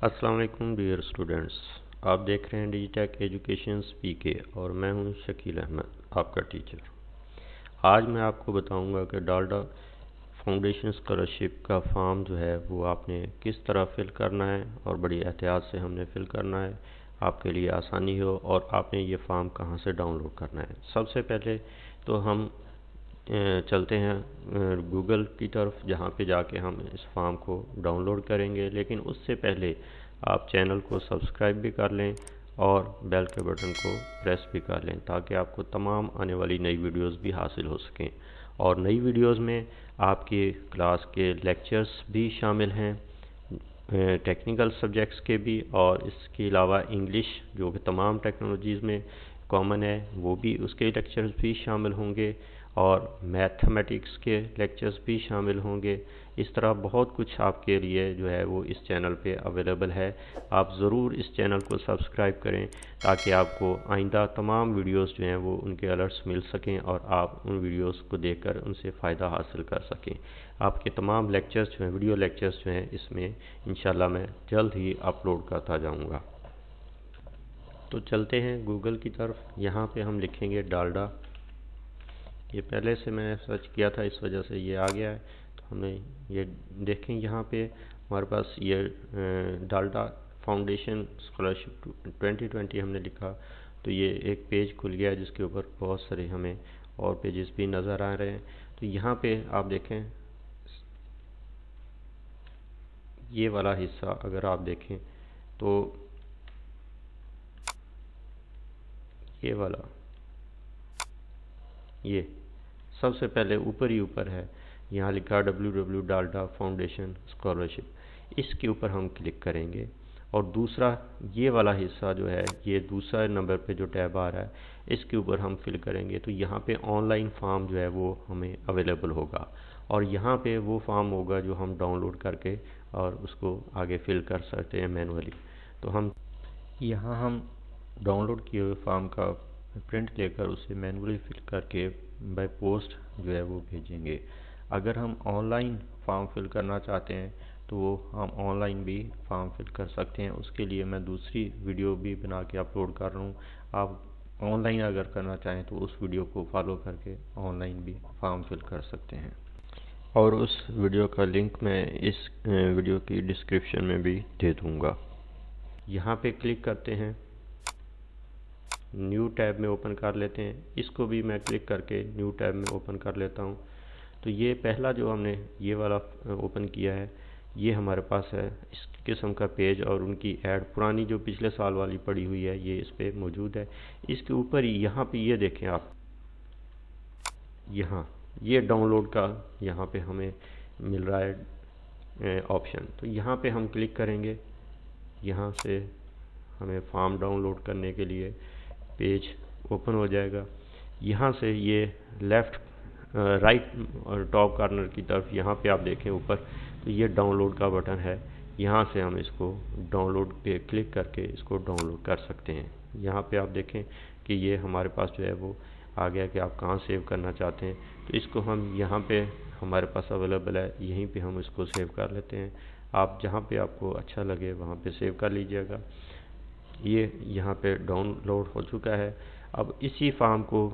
अस्सलाम वालेकुम dear students. आप देख रहे हैं डिजिटेक एजुकेशन पीके और मैं हूं शकील अहमद, आपका टीचर। आज मैं आपको बताऊंगा कि डाल्डा फाउंडेशन स्कॉलरशिप का फॉर्म जो है वो आपने किस तरह फिल करना है और बड़ी एहतियात से हमने फिल करना है, आपके लिए आसानी हो, और आपने ये फॉर्म कहाँ से डाउनलोड करना है। सबसे पहले तो हम चलते हैं गूगल की तरफ, जहाँ पे जाके हम इस फॉर्म को डाउनलोड करेंगे। लेकिन उससे पहले आप चैनल को सब्सक्राइब भी कर लें और बेल के बटन को प्रेस भी कर लें, ताकि आपको तमाम आने वाली नई वीडियोस भी हासिल हो सकें। और नई वीडियोस में आपके क्लास के लेक्चर्स भी शामिल हैं, टेक्निकल सब्जेक्ट्स के भी, और इसके अलावा इंग्लिश जो कि तमाम टेक्नोलॉजीज़ में कॉमन है वो भी, उसके लेक्चर्स भी शामिल होंगे, और मैथमेटिक्स के लेक्चर्स भी शामिल होंगे। इस तरह बहुत कुछ आपके लिए जो है वो इस चैनल पे अवेलेबल है। आप ज़रूर इस चैनल को सब्सक्राइब करें ताकि आपको आइंदा तमाम वीडियोस जो हैं वो उनके अलर्ट्स मिल सकें और आप उन वीडियोस को देखकर उनसे फ़ायदा हासिल कर सकें। आपके तमाम लेक्चर्स जो हैं, वीडियो लेक्चर्स जो हैं, इसमें इंशाल्लाह मैं जल्द ही अपलोड करता जाऊँगा। तो चलते हैं गूगल की तरफ। यहाँ पे हम लिखेंगे डाल्डा। ये पहले से मैंने सर्च किया था, इस वजह से ये आ गया है। तो हमने ये देखें, यहाँ पे हमारे पास ये डाल्डा फाउंडेशन स्कॉलरशिप 2020 हमने लिखा, तो ये एक पेज खुल गया है जिसके ऊपर बहुत सारे हमें और पेजेस भी नज़र आ रहे हैं। तो यहाँ पे आप देखें, ये वाला हिस्सा अगर आप देखें तो ये वाला, ये सबसे पहले ऊपर ही ऊपर है, यहाँ लिखा www डाल्डा फाउंडेशन स्कॉलरशिप। इसके ऊपर हम क्लिक करेंगे और दूसरा ये वाला हिस्सा जो है, ये दूसरा नंबर पे जो टैब आ रहा है, इसके ऊपर हम फिल करेंगे। तो यहाँ पे ऑनलाइन फॉर्म जो है वो हमें अवेलेबल होगा, और यहाँ पे वो फॉर्म होगा जो हम डाउनलोड करके और उसको आगे फिल कर सकते हैं मैनुअली। तो हम डाउनलोड किए हुए फॉर्म का प्रिंट लेकर उसे मैनुअली फिल करके बाय पोस्ट जो है वो भेजेंगे। अगर हम ऑनलाइन फॉर्म फिल करना चाहते हैं तो वो हम ऑनलाइन भी फॉर्म फिल कर सकते हैं। उसके लिए मैं दूसरी वीडियो भी बना के अपलोड कर रहा हूँ। आप ऑनलाइन अगर करना चाहें तो उस वीडियो को फॉलो करके ऑनलाइन भी फॉर्म फिल कर सकते हैं, और उस वीडियो का लिंक मैं इस वीडियो की डिस्क्रिप्शन में भी दे दूँगा। यहाँ पे क्लिक करते हैं, न्यू टैब में ओपन कर लेते हैं। इसको भी मैं क्लिक करके न्यू टैब में ओपन कर लेता हूँ। तो ये पहला जो हमने ये वाला ओपन किया है, ये हमारे पास है इस किस्म का पेज, और उनकी ऐड पुरानी जो पिछले साल वाली पड़ी हुई है ये इस पर मौजूद है। इसके ऊपर ही यहाँ पे ये देखें आप, यहाँ ये डाउनलोड का यहाँ पे हमें मिल रहा है ऑप्शन। तो यहाँ पे हम क्लिक करेंगे। यहाँ से हमें फॉर्म डाउनलोड करने के लिए पेज ओपन हो जाएगा। यहाँ से ये लेफ़्ट राइट और टॉप कॉर्नर की तरफ यहाँ पे आप देखें ऊपर, तो ये डाउनलोड का बटन है। यहाँ से हम इसको डाउनलोड पे क्लिक करके इसको डाउनलोड कर सकते हैं। यहाँ पे आप देखें कि ये हमारे पास जो है वो आ गया कि आप कहाँ सेव करना चाहते हैं। तो इसको हम यहाँ पे हमारे पास अवेलेबल है, यहीं पे हम इसको सेव कर लेते हैं। आप जहाँ पे आपको अच्छा लगे वहाँ पे सेव कर लीजिएगा। ये यहाँ पे डाउनलोड हो चुका है। अब इसी फॉर्म को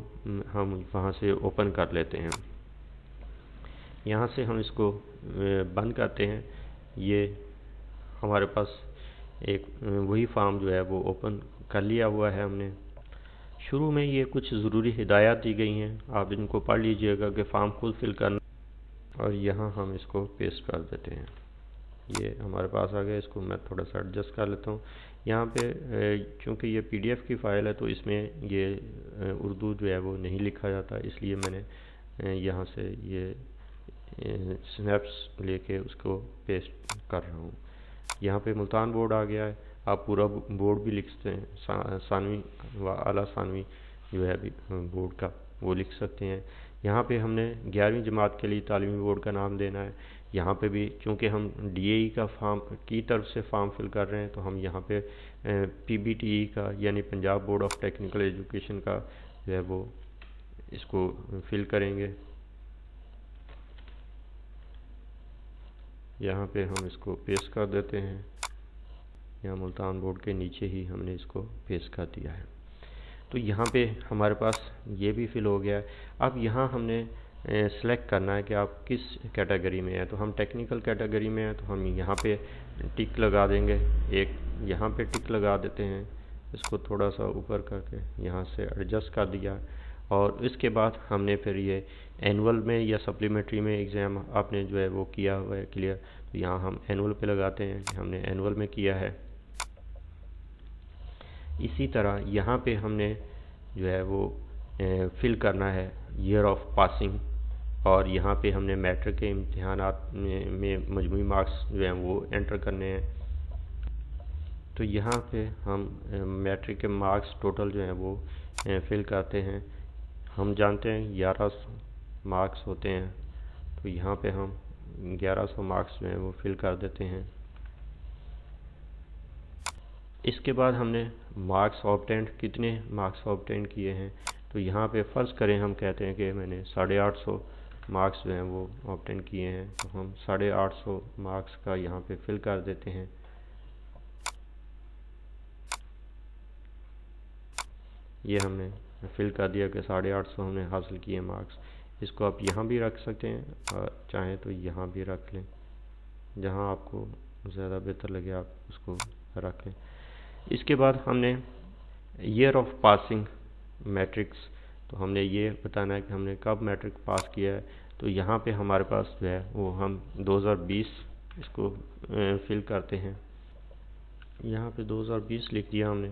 हम वहाँ से ओपन कर लेते हैं। यहाँ से हम इसको बंद करते हैं। ये हमारे पास एक वही फॉर्म जो है वो ओपन कर लिया हुआ है हमने। शुरू में ये कुछ ज़रूरी हिदायत दी गई हैं, आप इनको पढ़ लीजिएगा कि फॉर्म खुद फिल करना, और यहाँ हम इसको पेस्ट कर देते हैं। ये हमारे पास आ गया। इसको मैं थोड़ा सा एडजस्ट कर लेता हूँ। यहाँ पे चूँकि ये पीडीएफ की फ़ाइल है तो इसमें ये उर्दू जो है वो नहीं लिखा जाता, इसलिए मैंने यहाँ से ये स्नैप्स लेके उसको पेस्ट कर रहा हूँ। यहाँ पे मुल्तान बोर्ड आ गया है। आप पूरा बोर्ड भी लिख सकते हैं, सानवी व आला सानवी जो है अभी बोर्ड का, वो लिख सकते हैं। यहाँ पे हमने 11वीं जमात के लिए तालीमी बोर्ड का नाम देना है। यहाँ पे भी चूँकि हम डीएई का फॉर्म की तरफ से फॉर्म फिल कर रहे हैं तो हम यहाँ पे पीबीटीई का यानी Punjab board of technical education का जो है वो इसको फिल करेंगे। यहाँ पे हम इसको पेस्ट कर देते हैं। यहाँ मुल्तान बोर्ड के नीचे ही हमने इसको पेस्ट कर दिया है। तो यहाँ पे हमारे पास ये भी फिल हो गया है। अब यहाँ हमने सेलेक्ट करना है कि आप किस कैटेगरी में है। तो हम टेक्निकल कैटेगरी में हैं, तो हम यहाँ पे टिक लगा देंगे, एक यहाँ पे टिक लगा देते हैं। इसको थोड़ा सा ऊपर करके यहाँ से एडजस्ट कर दिया, और इसके बाद हमने फिर ये एनुअल में या सप्लीमेंट्री में एग्ज़ाम आपने जो है वो किया हुआ है क्लियर, तो यहाँ हम एनुअल पे लगाते हैं कि हमने एनुअल में किया है। इसी तरह यहाँ पे हमने जो है वो फिल करना है ईयर ऑफ पासिंग, और यहाँ पे हमने मैट्रिक के इम्तिहानात में मजमूई मार्क्स जो हैं वो एंटर करने हैं। तो यहाँ पे हम मैट्रिक के मार्क्स टोटल जो हैं वो फिल करते हैं। हम जानते हैं 1100 मार्क्स होते हैं, तो यहाँ पे हम 1100 मार्क्स जो हैं वो फिल कर देते हैं। इसके बाद हमने मार्क्स ऑब्टेंड, कितने मार्क्स ऑब्टेंड किए हैं। तो यहाँ पे फ़र्ज़ करें हम कहते हैं कि मैंने 850 मार्क्स जो हैं वो ऑब्टेंड किए हैं, तो हम 850 मार्क्स का यहाँ पे फिल कर देते हैं। ये हमने फिल कर दिया कि 850 हमने हासिल किए मार्क्स। इसको आप यहाँ भी रख सकते हैं, और चाहें तो यहाँ भी रख लें, जहाँ आपको ज़्यादा बेहतर लगे आप उसको रखें। इसके बाद हमने ईयर ऑफ पासिंग मैट्रिक्स, तो हमने ये बताना है कि हमने कब मैट्रिक पास किया है। तो यहाँ पे हमारे पास जो है वो हम 2020 इसको फिल करते हैं। यहाँ पे 2020 लिख दिया हमने।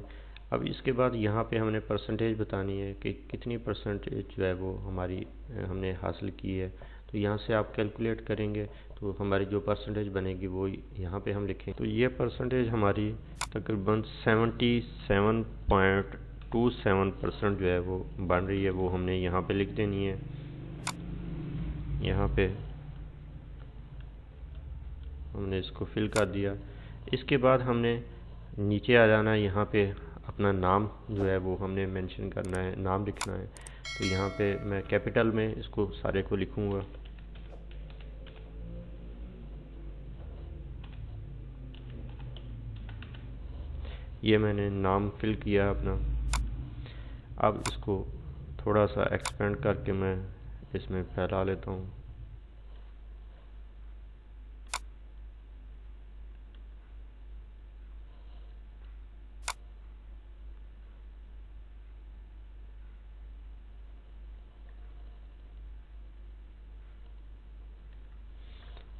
अब इसके बाद यहाँ पे हमने परसेंटेज बतानी है कि कितनी परसेंटेज जो है वो हमारी हमने हासिल की है। तो यहाँ से आप कैलकुलेट करेंगे तो हमारी जो परसेंटेज बनेगी वो यहाँ पे हम लिखें। तो ये परसेंटेज हमारी तकरीबन 77.27% जो है वो बन रही है, वो हमने यहाँ पे लिख देनी है। यहाँ पे हमने इसको फिल कर दिया। इसके बाद हमने नीचे आ जाना है, यहाँ पे अपना नाम जो है वो हमने मेंशन करना है, नाम लिखना है। तो यहाँ पे मैं कैपिटल में इसको सारे को लिखूँगा। ये मैंने नाम फिल किया अपना। अब इसको थोड़ा सा एक्सपेंड करके मैं इसमें फैला लेता हूँ।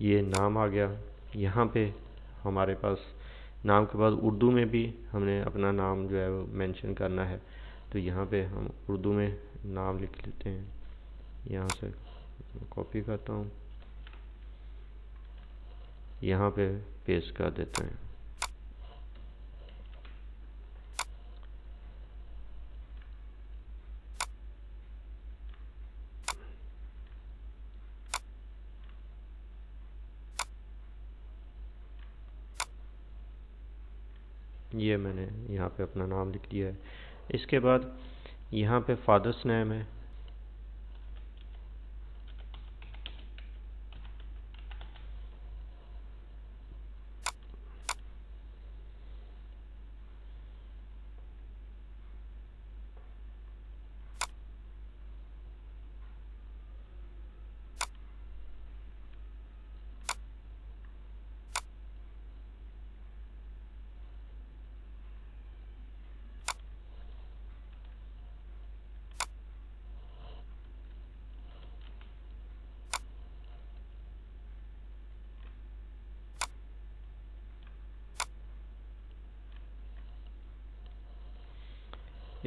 ये नाम आ गया। यहाँ पे हमारे पास नाम के बाद उर्दू में भी हमने अपना नाम जो है वो मेंशन करना है। तो यहाँ पे हम उर्दू में नाम लिख लेते हैं। यहाँ से कॉपी करता हूँ, यहाँ पे पेस्ट कर देते हैं। ये मैंने यहाँ पे अपना नाम लिख दिया है। इसके बाद यहाँ पे फादर्स नेम है।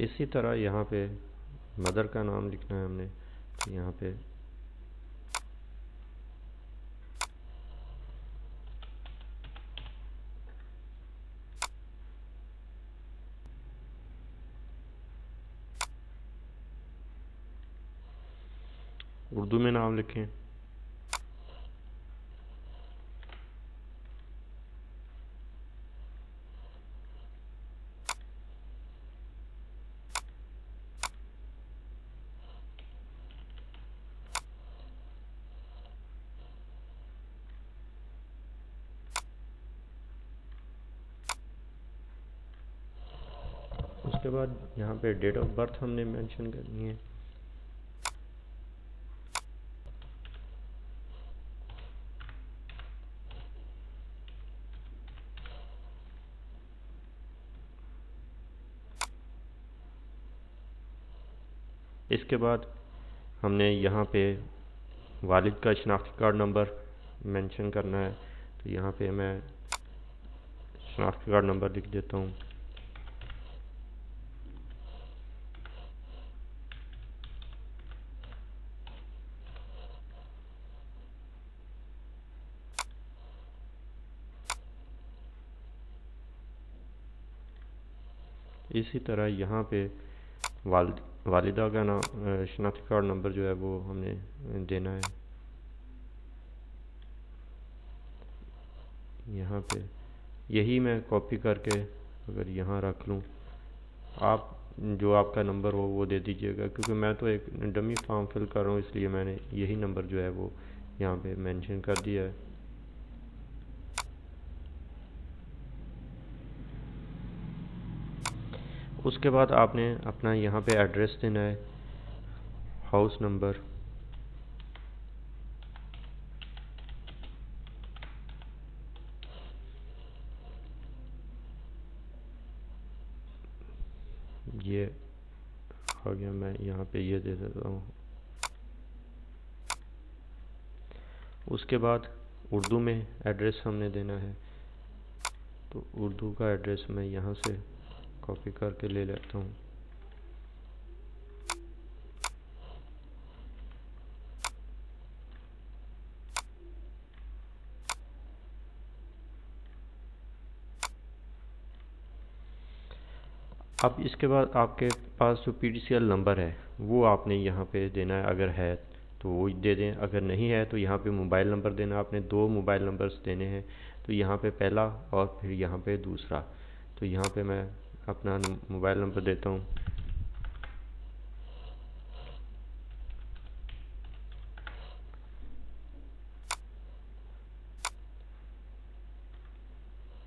इसी तरह यहाँ पे मदर का नाम लिखना है हमने। तो यहाँ पे उर्दू में नाम लिखें। उसके बाद यहाँ पे डेट ऑफ बर्थ हमने मेंशन करनी है। इसके बाद हमने यहाँ पे वालिद का शनाख्ती कार्ड नंबर मेंशन करना है। तो यहाँ पे मैं शनाख्ती कार्ड नंबर लिख देता हूँ। इसी तरह यहाँ पे वालिदा का नाम शनाख्ती कार्ड नंबर जो है वो हमने देना है। यहाँ पे यही मैं कॉपी करके अगर यहाँ रख लूँ, आप जो आपका नंबर हो वो दे दीजिएगा, क्योंकि मैं तो एक डमी फॉर्म फिल कर रहा हूँ, इसलिए मैंने यही नंबर जो है वो यहाँ पे मेंशन कर दिया है। उसके बाद आपने अपना यहाँ पे एड्रेस देना है, हाउस नंबर, ये आ गया, मैं यहाँ पे ये दे देता हूँ। उसके बाद उर्दू में एड्रेस हमने देना है, तो उर्दू का एड्रेस मैं यहाँ से कॉपी करके ले लेता हूँ। अब इसके बाद आपके पास जो PTCL नंबर है वो आपने यहाँ पे देना है, अगर है तो वो दे दें, अगर नहीं है तो यहाँ पे मोबाइल नंबर देना। आपने 2 मोबाइल नंबर्स देने हैं, तो यहाँ पे पहला और फिर यहाँ पे दूसरा। तो यहाँ पे मैं अपना मोबाइल नंबर देता हूँ।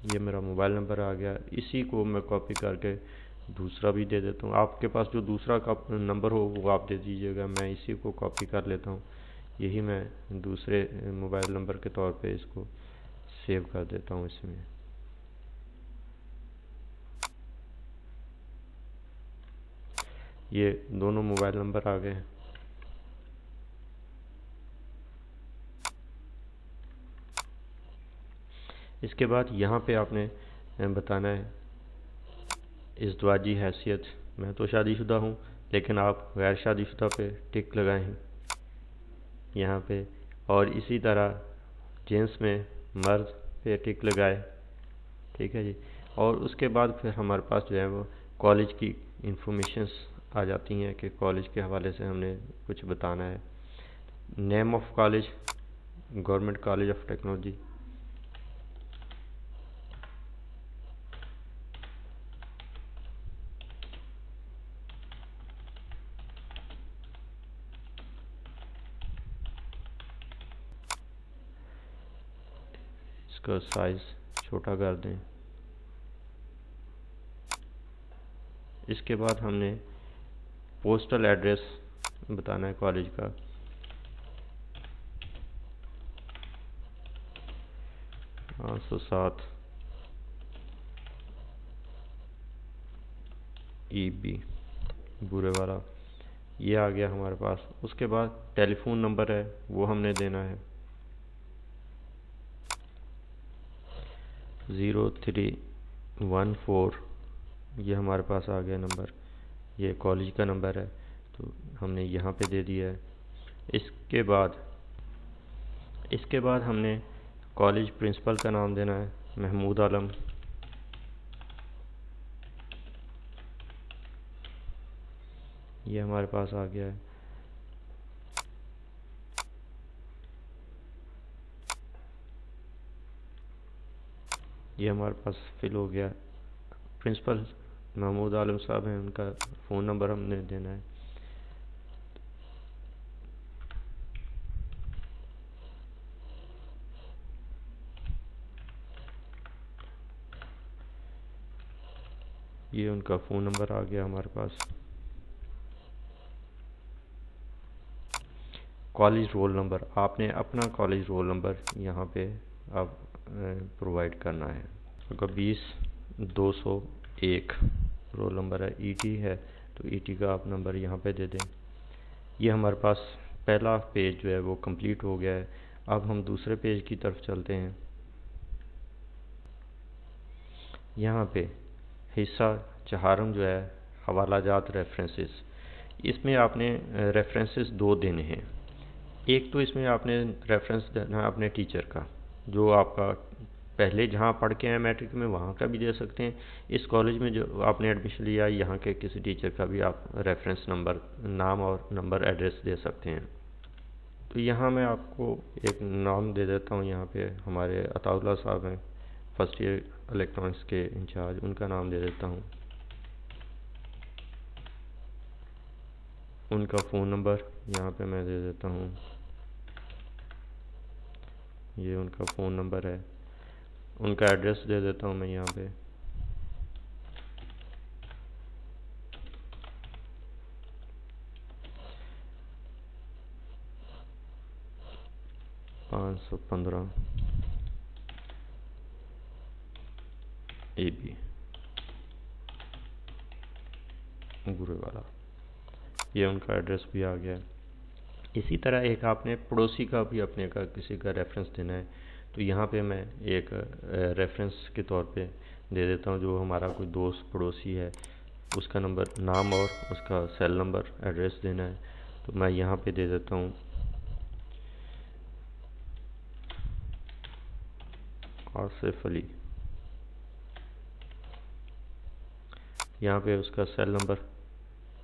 ये मेरा मोबाइल नंबर आ गया, इसी को मैं कॉपी करके दूसरा भी दे देता हूँ। आपके पास जो दूसरा का नंबर हो वो आप दे दीजिएगा, मैं इसी को कॉपी कर लेता हूँ। यही मैं दूसरे मोबाइल नंबर के तौर पे इसको सेव कर देता हूँ इसमें। ये दोनों मोबाइल नंबर आ गए। इसके बाद यहाँ पे आपने बताना है इज़्दवाजी हैसियत। मैं तो शादीशुदा हूँ, लेकिन आप गैर शादीशुदा पे टिक लगाएं यहाँ पे, और इसी तरह जेंट्स में मर्द पे टिक लगाए। ठीक है जी। और उसके बाद फिर हमारे पास जो है वो कॉलेज की इंफॉर्मेशंस आ जाती हैं कि कॉलेज के हवाले से हमने कुछ बताना है। Name of college, government college of technology. इसका साइज़ छोटा कर दें। इसके बाद हमने पोस्टल एड्रेस बताना है कॉलेज का। हाँ, 107 EB बुरे वाला, ये आ गया हमारे पास। उसके बाद टेलीफोन नंबर है वो हमने देना है 0314, ये हमारे पास आ गया नंबर, ये कॉलेज का नंबर है, तो हमने यहाँ पे दे दिया है। इसके बाद हमने कॉलेज प्रिंसिपल का नाम देना है, महमूद आलम। ये हमारे पास आ गया है। ये हमारे पास फिल हो गया। प्रिंसिपल महमूद आलम साहब हैं, उनका फ़ोन नंबर हमने देना है। ये उनका फ़ोन नंबर आ गया हमारे पास। कॉलेज रोल नंबर, आपने अपना कॉलेज रोल नंबर यहाँ पे आप प्रोवाइड करना है। अगर 20-201 रोल नंबर है, ईटी है तो ईटी का आप नंबर यहाँ पे दे दें। ये हमारे पास पहला पेज जो है वो कंप्लीट हो गया है। अब हम दूसरे पेज की तरफ चलते हैं। यहाँ पे हिस्सा चहारम जो है हवाला जात रेफरेंसेस, इसमें आपने रेफरेंसेस दो देने हैं। एक तो इसमें आपने रेफरेंस देना है अपने टीचर का, जो आपका पहले जहाँ पढ़ के आए मैट्रिक में वहाँ का भी दे सकते हैं। इस कॉलेज में जो आपने एडमिशन लिया यहाँ के किसी टीचर का भी आप रेफरेंस नंबर, नाम और नंबर एड्रेस दे सकते हैं। तो यहाँ मैं आपको एक नाम दे देता हूँ। यहाँ पे हमारे अताउल्लाह साहब हैं, फर्स्ट ईयर इलेक्ट्रॉनिक्स के इंचार्ज, उनका नाम दे देता हूँ। उनका फ़ोन नंबर यहाँ पे मैं दे देता हूँ। ये उनका फ़ोन नंबर है। उनका एड्रेस दे देता हूँ मैं यहाँ पे। (515) AB गुरेवाला, ये उनका एड्रेस भी आ गया। इसी तरह एक आपने पड़ोसी का भी अपने का किसी का रेफरेंस देना है। तो यहाँ पे मैं एक रेफरेंस के तौर पे दे देता हूँ, जो हमारा कोई दोस्त पड़ोसी है उसका नंबर, नाम और उसका सेल नंबर एड्रेस देना है। तो मैं यहाँ पे दे देता हूँ आसिफ अली। यहाँ पे उसका सेल नंबर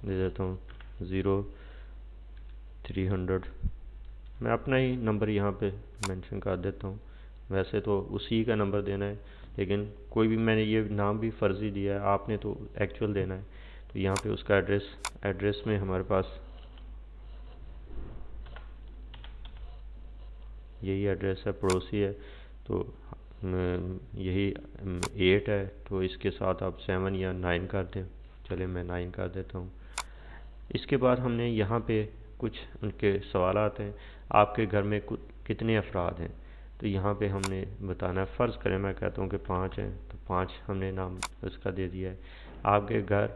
दे देता हूँ 0300। मैं अपना ही नंबर यहाँ पे मेंशन कर देता हूँ। वैसे तो उसी का नंबर देना है, लेकिन कोई भी, मैंने ये नाम भी फ़र्ज़ी दिया है, आपने तो एक्चुअल देना है। तो यहाँ पे उसका एड्रेस में हमारे पास यही एड्रेस है, पड़ोसी है। तो यही 8 है, तो इसके साथ आप 7 या 9 कर दें। चले मैं 9 कर देता हूँ। इसके बाद हमने यहाँ पे कुछ उनके सवाल आते हैं, आपके घर में कितने अफराद हैं। तो यहाँ पे हमने बताना है, फ़र्ज़ करें मैं कहता हूँ कि 5 हैं, तो 5 हमने नाम उसका दे दिया है। आपके घर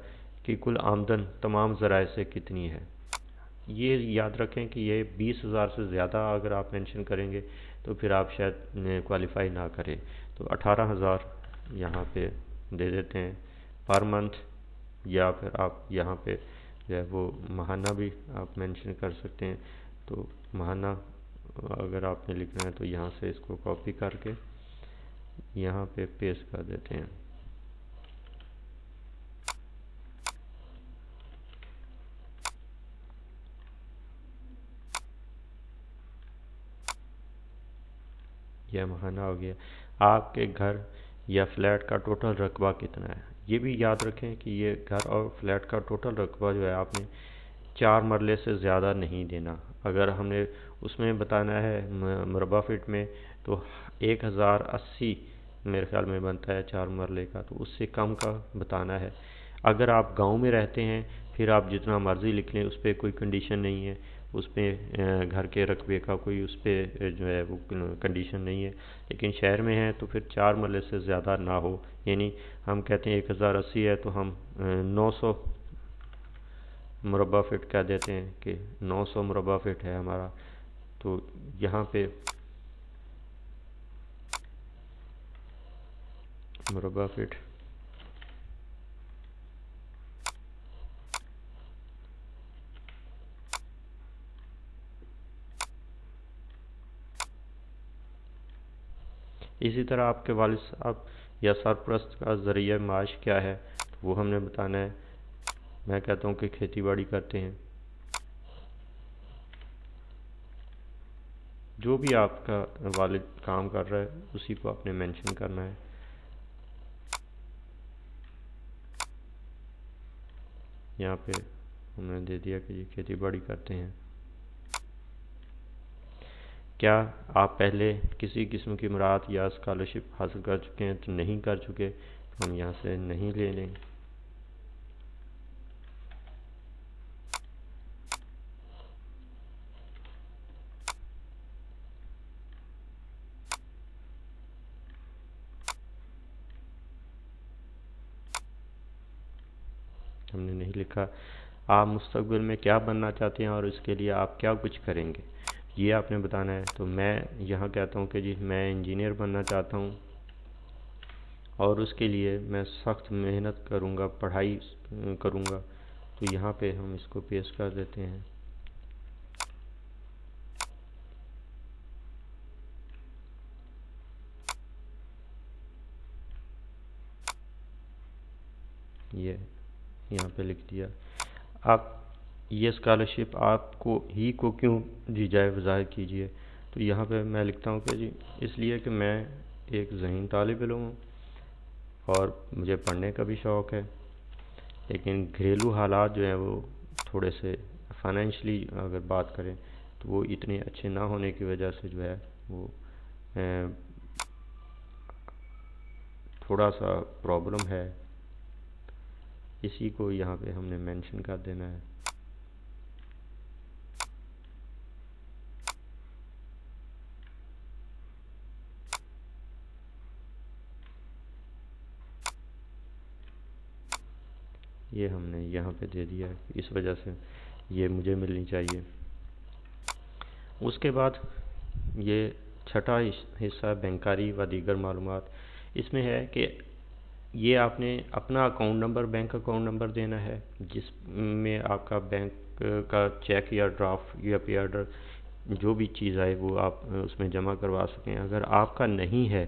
की कुल आमदन तमाम ज़राए से कितनी है। ये याद रखें कि ये 20,000 से ज़्यादा अगर आप मेंशन करेंगे तो फिर आप शायद क्वालिफाई ना करें। तो 18,000 यहाँ पे दे देते हैं पर मंथ, या फिर आप यहाँ पे जो है वो महाना भी आप मेंशन कर सकते हैं। तो महाना अगर आपने लिखना है तो यहाँ से इसको कॉपी करके यहाँ पे पेस्ट कर देते हैं। यह महाना हो गया। आपके घर या फ्लैट का टोटल रकबा कितना है, ये भी याद रखें कि ये घर और फ्लैट का टोटल रकबा जो है आपने 4 मरले से ज़्यादा नहीं देना। अगर हमने उसमें बताना है मरबा फीट में, तो 1080 मेरे ख्याल में बनता है 4 मरले का, तो उससे कम का बताना है। अगर आप गांव में रहते हैं फिर आप जितना मर्ज़ी लिख लें, उस पर कोई कंडीशन नहीं है, उस पर घर के रकबे का कोई उस पर जो है वो कंडीशन नहीं है। लेकिन शहर में है तो फिर 4 मरले से ज़्यादा ना हो। यानी हम कहते हैं 1080 है तो हम 900 मुरबा फिट कह देते हैं कि 900 मुरबा फिट है हमारा। तो यहाँ पे मुरबा फिट इसी तरह आपके वालिद साहब या सरपरस्त का ज़रिया माश क्या है, तो वो हमने बताना है। मैं कहता हूँ कि खेती बाड़ी करते हैं। जो भी आपका वालिद काम कर रहा है उसी को आपने मेंशन करना है। यहाँ पे हमने दे दिया कि ये खेती बाड़ी करते हैं। क्या आप पहले किसी किस्म की मराहत या स्कॉलरशिप हासिल कर चुके हैं, तो नहीं कर चुके तो हम यहाँ से नहीं ले लें। हमने नहीं लिखा। आप मुस्तकबिल में क्या बनना चाहते हैं और इसके लिए आप क्या कुछ करेंगे, ये आपने बताना है। तो मैं यहाँ कहता हूँ कि जी मैं इंजीनियर बनना चाहता हूँ और उसके लिए मैं सख्त मेहनत करूँगा, पढ़ाई करूँगा। तो यहाँ पे हम इसको पेश कर देते हैं। ये यहाँ पे लिख दिया। आप ये स्कॉलरशिप आपको ही को क्यों दी जाए, वज़ाहिर कीजिए। तो यहाँ पे मैं लिखता हूँ कि जी इसलिए कि मैं एक ज़हीन तालिब इल्म हूँ और मुझे पढ़ने का भी शौक़ है, लेकिन घरेलू हालात जो हैं वो थोड़े से फाइनेंशली अगर बात करें तो वो इतने अच्छे ना होने की वजह से जो है वो थोड़ा सा प्रॉब्लम है। इसी को यहाँ पे हमने मेंशन कर देना है। ये हमने यहाँ पे दे दिया है, इस वजह से ये मुझे मिलनी चाहिए। उसके बाद ये छठा हिस्सा बैंकारी व दीगर मालूमात। इसमें है कि ये आपने अपना account number, bank account number देना है जिसमें आपका बैंक का चेक या ड्राफ्ट या पे ऑर्डर जो भी चीज़ आए वो आप उसमें जमा करवा सकें। अगर आपका नहीं है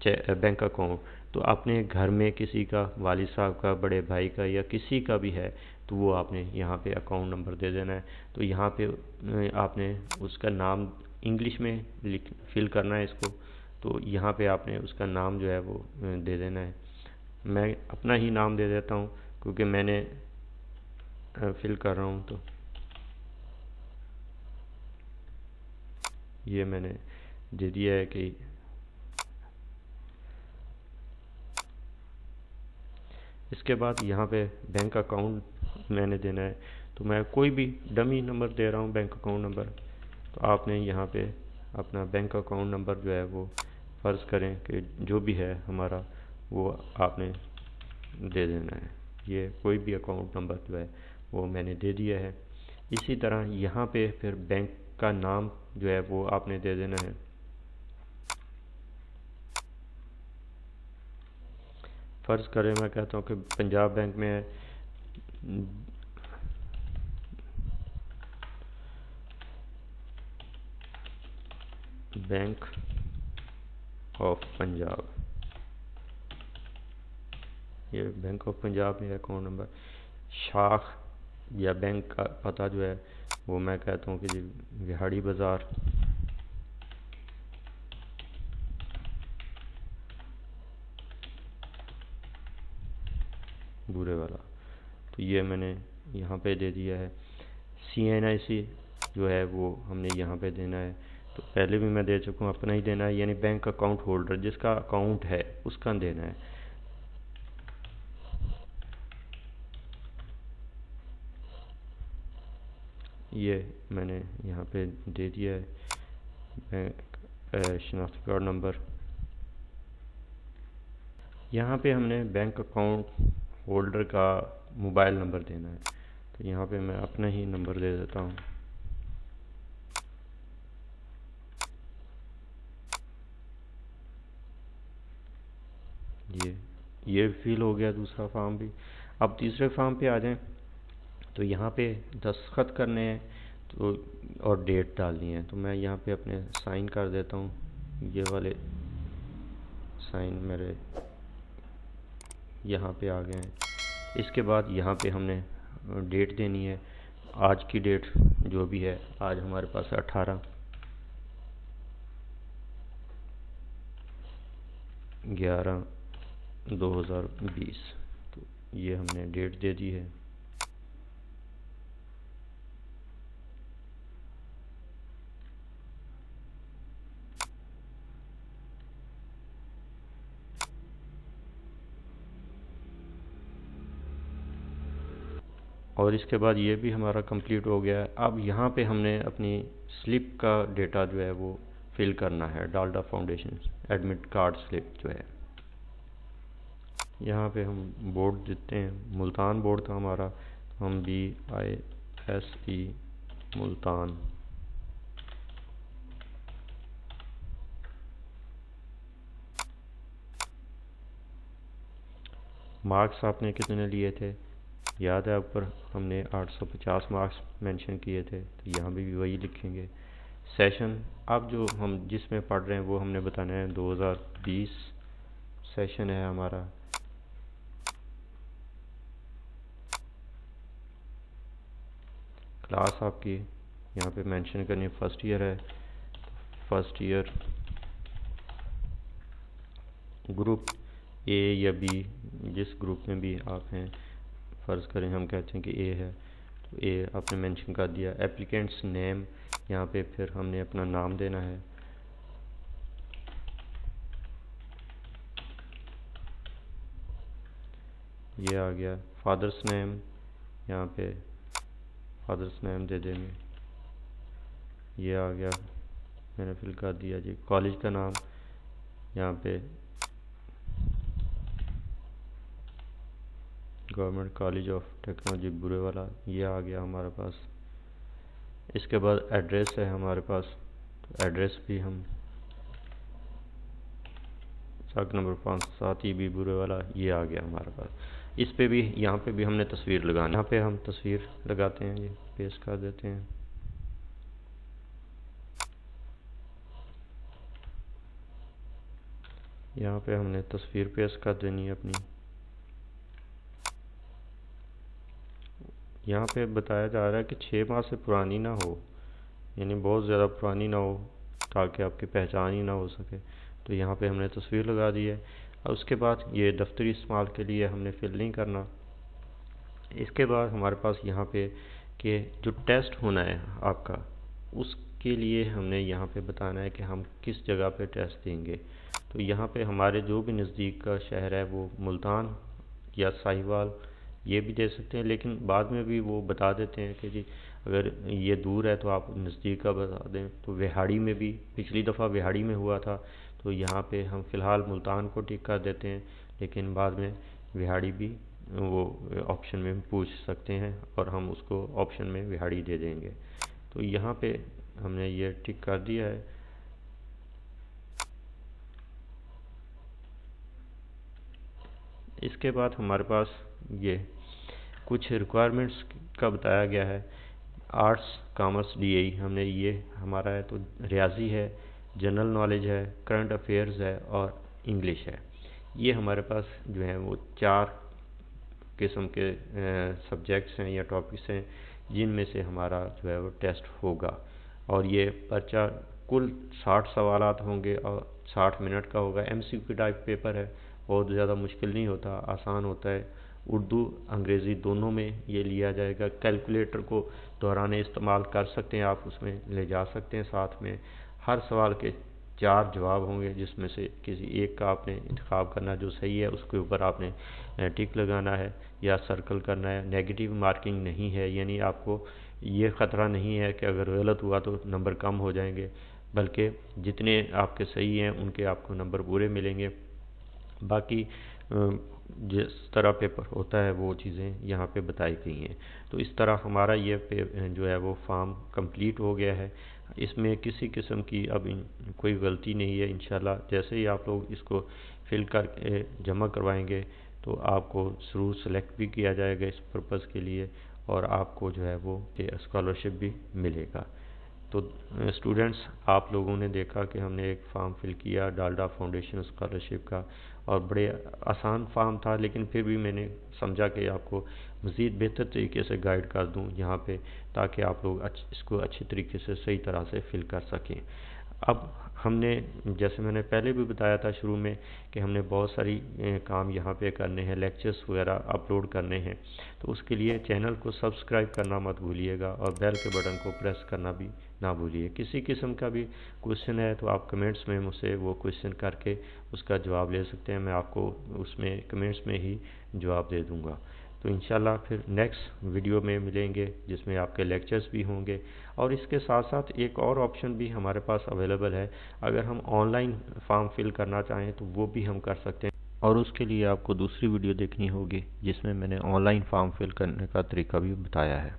बैंक अकाउंट तो अपने घर में किसी का, वालिद साहब का, बड़े भाई का या किसी का भी है तो वो आपने यहाँ पे अकाउंट नंबर दे देना है। तो यहाँ पे आपने उसका नाम इंग्लिश में फिल करना है इसको। तो यहाँ पे आपने उसका नाम जो है वो दे देना है। मैं अपना ही नाम दे देता हूँ क्योंकि मैंने फिल कर रहा हूँ। तो ये मैंने दे दिया है कि इसके बाद यहाँ पे बैंक अकाउंट मैंने देना है। तो मैं कोई भी डमी नंबर दे रहा हूँ, बैंक अकाउंट नंबर। तो आपने यहाँ पे अपना बैंक अकाउंट नंबर जो है वो फ़र्ज़ करें कि जो भी है हमारा वो आपने दे देना है। ये कोई भी अकाउंट नंबर जो है वो मैंने दे दिया है। इसी तरह यहाँ पे फिर बैंक का नाम जो है वो आपने दे देना है। फ़र्ज़ करें मैं कहता हूँ कि पंजाब बैंक में है, बैंक ऑफ पंजाब। ये बैंक ऑफ पंजाब में अकाउंट नंबर। शाख या बैंक का पता जो है वो मैं कहता हूँ कि जी विहाड़ी बाज़ार, बुरे वाला। तो ये मैंने यहाँ पे दे दिया है। CNIC जो है वो हमने यहाँ पे देना है। तो पहले भी मैं दे चुका हूँ, अपना ही देना है, यानी बैंक अकाउंट होल्डर जिसका अकाउंट है उसका देना है। ये मैंने यहाँ पे दे दिया है बैंक शनाख्ती कार्ड नंबर। यहाँ पे हमने बैंक अकाउंट होल्डर का मोबाइल नंबर देना है। तो यहाँ पे मैं अपना ही नंबर दे देता हूँ। ये फिल हो गया दूसरा फॉर्म भी। अब तीसरे फॉर्म पे आ जाएं। तो यहाँ पे दस्तखत करने हैं तो और डेट डालनी है। तो मैं यहाँ पे अपने साइन कर देता हूँ। ये वाले साइन मेरे यहाँ पे आ गए हैं। इसके बाद यहाँ पे हमने डेट देनी है। आज की डेट जो भी है, आज हमारे पास 18/11/2020। तो ये हमने डेट दे दी है। और इसके बाद ये भी हमारा कंप्लीट हो गया है। अब यहाँ पे हमने अपनी स्लिप का डेटा जो है वो फिल करना है। Dalda foundation admit card slip जो है यहाँ पे हम बोर्ड देते हैं, मुल्तान बोर्ड था हमारा, तो हम BISE मुल्तान। मार्क्स आपने कितने लिए थे याद है ऊपर हमने 850 मार्क्स मेंशन किए थे, तो यहाँ भी वही लिखेंगे। सेशन अब जो हम जिसमें पढ़ रहे हैं वो हमने बताना है 2020 सेशन है हमारा। क्लास आपकी यहाँ पे मेंशन करनी, फर्स्ट ईयर है, फर्स्ट ईयर ग्रुप ए या बी, जिस ग्रुप में भी आप हैं, फ़र्ज़ करें हम कहते हैं कि ए है, तो ए आपने मेंशन कर दिया। एप्लीकेंट्स नेम, यहाँ पे फिर हमने अपना नाम देना है। ये आ गया। फादर्स नेम, यहाँ पे फादर्स नेम दे देंगे। ये आ गया, मैंने फिल कर दिया जी। कॉलेज का नाम, यहाँ पे government college of technology Burewala, ये आ गया हमारे पास। इसके बाद एड्रेस है हमारे पास, तो एड्रेस भी हम सड़क नंबर 507 EB बुरेवाला, ये आ गया हमारे पास। इस पे भी, यहाँ पे भी हमने तस्वीर लगाना, यहाँ पे हम तस्वीर लगाते हैं, ये पेस्ट कर देते हैं। यहाँ पे हमने तस्वीर पेस्ट कर देनी है अपनी। यहाँ पे बताया जा रहा है कि 6 माह से पुरानी ना हो, यानी बहुत ज़्यादा पुरानी ना हो ताकि आपकी पहचान ही ना हो सके। तो यहाँ पे हमने तस्वीर लगा दी है। और उसके बाद ये दफ्तरी इस्तेमाल के लिए हमने फिल नहीं करना। इसके बाद हमारे पास यहाँ पे कि जो टेस्ट होना है आपका, उसके लिए हमने यहाँ पे बताना है कि हम किस जगह पे टेस्ट देंगे। तो यहाँ पे हमारे जो भी नज़दीक का शहर है, वो मुल्तान या साहिवाल, ये भी दे सकते हैं, लेकिन बाद में भी वो बता देते हैं कि जी अगर ये दूर है तो आप नज़दीक का बता दें। तो विहाड़ी में भी, पिछली दफ़ा विहाड़ी में हुआ था, तो यहाँ पे हम फ़िलहाल मुल्तान को टिक कर देते हैं, लेकिन बाद में विहाड़ी भी वो ऑप्शन में पूछ सकते हैं और हम उसको ऑप्शन में विहाड़ी दे देंगे। तो यहाँ पे हमने ये टिक कर दिया है। इसके बाद हमारे पास ये कुछ रिक्वायरमेंट्स का बताया गया है। आर्ट्स कॉमर्स DAE हमने ये हमारा है, तो रियाजी है, जनरल नॉलेज है, करंट अफेयर्स है और इंग्लिश है। ये हमारे पास जो है वो 4 किस्म के सब्जेक्ट्स हैं या टॉपिक्स हैं जिनमें से हमारा जो है वो टेस्ट होगा। और ये पर्चा कुल 60 सवालात होंगे और 60 मिनट का होगा। MCQ टाइप पेपर है, बहुत ज़्यादा मुश्किल नहीं होता, आसान होता है। उर्दू अंग्रेज़ी दोनों में ये लिया जाएगा। कैलकुलेटर को दौराने इस्तेमाल कर सकते हैं आप, उसमें ले जा सकते हैं साथ में। हर सवाल के 4 जवाब होंगे, जिसमें से किसी एक का आपने इंतखाब करना, जो सही है उसके ऊपर आपने टिक लगाना है या सर्कल करना है। नेगेटिव मार्किंग नहीं है, यानी आपको ये ख़तरा नहीं है कि अगर गलत हुआ तो नंबर कम हो जाएंगे, बल्कि जितने आपके सही हैं उनके आपको नंबर पूरे मिलेंगे। बाकी जिस तरह पेपर होता है वो चीज़ें यहाँ पे बताई गई हैं। तो इस तरह हमारा ये जो है वो फॉर्म कंप्लीट हो गया है। इसमें किसी किस्म की अब कोई गलती नहीं है। इंशाल्लाह जैसे ही आप लोग इसको फिल कर जमा करवाएंगे तो आपको ज़रूर सेलेक्ट भी किया जाएगा इस पर्पज़ के लिए, और आपको जो है वो स्कॉलरशिप भी मिलेगा। तो स्टूडेंट्स, आप लोगों ने देखा कि हमने एक फॉर्म फिल किया डालडा फाउंडेशन स्कॉलरशिप का, और बड़े आसान फॉर्म था, लेकिन फिर भी मैंने समझा कि आपको मज़ीद बेहतर तरीके से गाइड कर दूं यहाँ पे, ताकि आप लोग इसको अच्छी तरीके से सही तरह से फिल कर सकें। अब हमने, जैसे मैंने पहले भी बताया था शुरू में, कि हमने बहुत सारी काम यहाँ पे करने हैं, लेक्चर्स वगैरह अपलोड करने हैं। तो उसके लिए चैनल को सब्सक्राइब करना मत भूलिएगा और बेल के बटन को प्रेस करना भी ना भूलिए। किसी किस्म का भी क्वेश्चन है तो आप कमेंट्स में मुझसे वो क्वेश्चन करके उसका जवाब ले सकते हैं, मैं आपको उसमें कमेंट्स में ही जवाब दे दूँगा। तो इंशाल्लाह फिर नेक्स्ट वीडियो में मिलेंगे जिसमें आपके लेक्चर्स भी होंगे। और इसके साथ साथ एक और ऑप्शन भी हमारे पास अवेलेबल है, अगर हम ऑनलाइन फॉर्म फिल करना चाहें तो वो भी हम कर सकते हैं। और उसके लिए आपको दूसरी वीडियो देखनी होगी जिसमें मैंने ऑनलाइन फॉर्म फिल करने का तरीका भी बताया है।